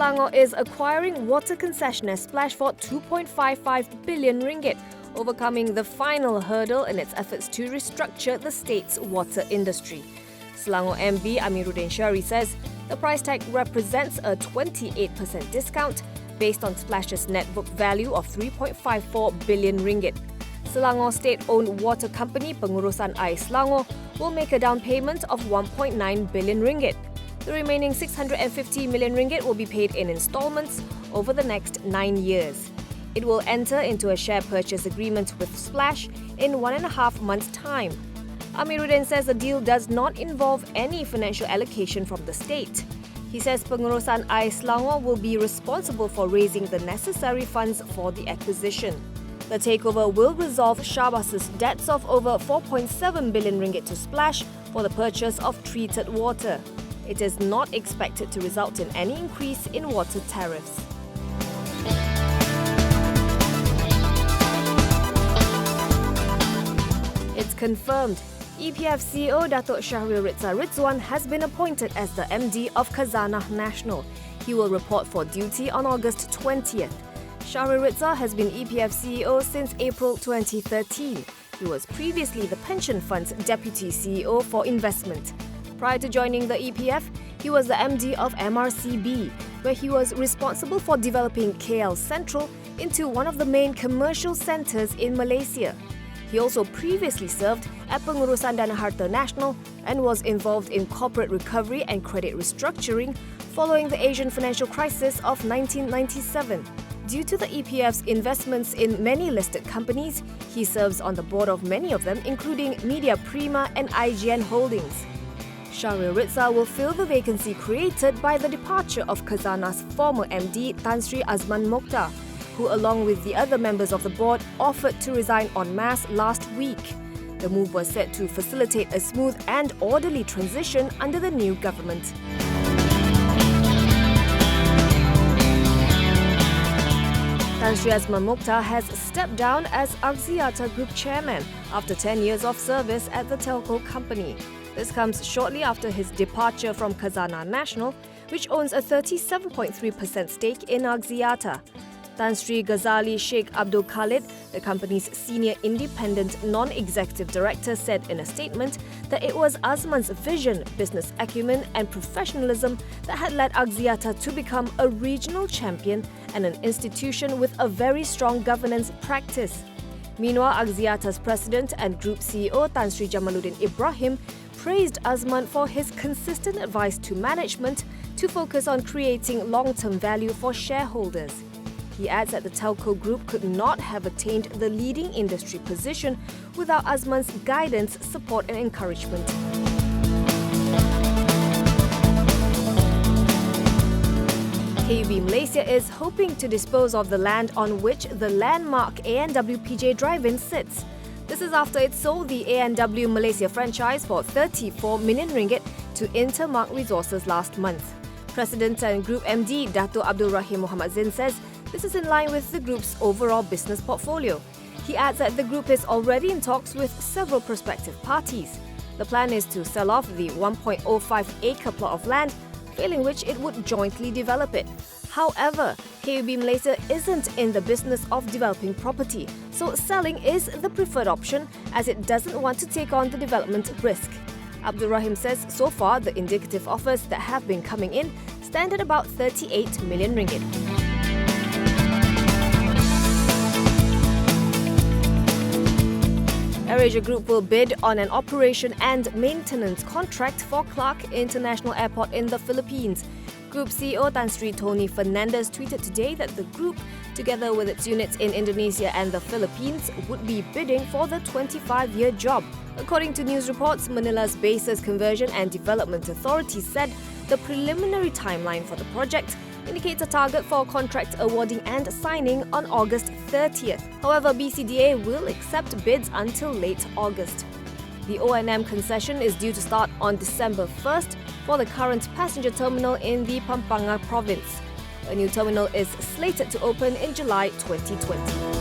Selangor is acquiring water concessionaire Splash for 2.55 billion ringgit, overcoming the final hurdle in its efforts to restructure the state's water industry. Selangor MD Amiruddin Syari says the price tag represents a 28% discount based on Splash's net book value of 3.54 billion ringgit. Selangor state-owned water company Pengurusan Air Selangor will make a down payment of 1.9 billion ringgit. The remaining 650 million ringgit will be paid in installments over the next 9 years. It will enter into a share purchase agreement with Splash in 1.5 months' time. Amiruddin says the deal does not involve any financial allocation from the state. He says Pengurusan Air Selangor will be responsible for raising the necessary funds for the acquisition. The takeover will resolve Shahbaz's debts of over 4.7 billion ringgit to Splash for the purchase of treated water. It is not expected to result in any increase in water tariffs. It's confirmed. EPF CEO Shahril Ridza has been appointed as the MD of Khazana National. He will report for duty on August 20th. Shahril Ridza has been EPF CEO since April 2013. He was previously the pension fund's deputy CEO for investment. Prior to joining the EPF, he was the MD of MRCB, where he was responsible for developing KL Central into one of the main commercial centres in Malaysia. He also previously served at Pengurusan Dana Harta National and was involved in corporate recovery and credit restructuring following the Asian financial crisis of 1997. Due to the EPF's investments in many listed companies, he serves on the board of many of them, including Media Prima and IGN Holdings. Shahril Ridza will fill the vacancy created by the departure of Khazana's former MD Tan Sri Azman Mokhtar, who along with the other members of the board offered to resign en masse last week. The move was set to facilitate a smooth and orderly transition under the new government. Tan Sri Azman Mokhtar has stepped down as Axiata Group chairman after 10 years of service at the telco company. This comes shortly after his departure from Khazana National, which owns a 37.3% stake in Axiata. Tan Sri Ghazali Sheikh Abdul Khalid, the company's senior independent non-executive director, said in a statement that it was Azman's vision, business acumen and professionalism that had led Axiata to become a regional champion and an institution with a very strong governance practice. Meanwhile, Axiata's president and group CEO Tan Sri Jamaluddin Ibrahim praised Azman for his consistent advice to management to focus on creating long-term value for shareholders. He adds that the telco group could not have attained the leading industry position without Azman's guidance, support and encouragement. KUB Malaysia is hoping to dispose of the land on which the landmark Anw PJ drive-in sits. This is after it sold the Anw Malaysia franchise for 34 million ringgit to Intermark Resources last month. President and Group MD Dato Abdul Rahim Muhammad Zain says this is in line with the group's overall business portfolio. He adds that the group is already in talks with several prospective parties. The plan is to sell off the 1.05-acre plot of land, failing which it would jointly develop it. However, KUB Malaysia isn't in the business of developing property, so selling is the preferred option as it doesn't want to take on the development risk. Abdul Rahim says so far the indicative offers that have been coming in stand at about 38 million ringgit. AirAsia Group will bid on an operation and maintenance contract for Clark International Airport in the Philippines. Group CEO Tan Sri Tony Fernandez tweeted today that the group, together with its units in Indonesia and the Philippines, would be bidding for the 25-year job. According to news reports, Manila's Bases Conversion and Development Authority said the preliminary timeline for the project indicates a target for contract awarding and signing on August 30th. However, BCDA will accept bids until late August. The O&M concession is due to start on December 1st for the current passenger terminal in the Pampanga province. A new terminal is slated to open in July 2020.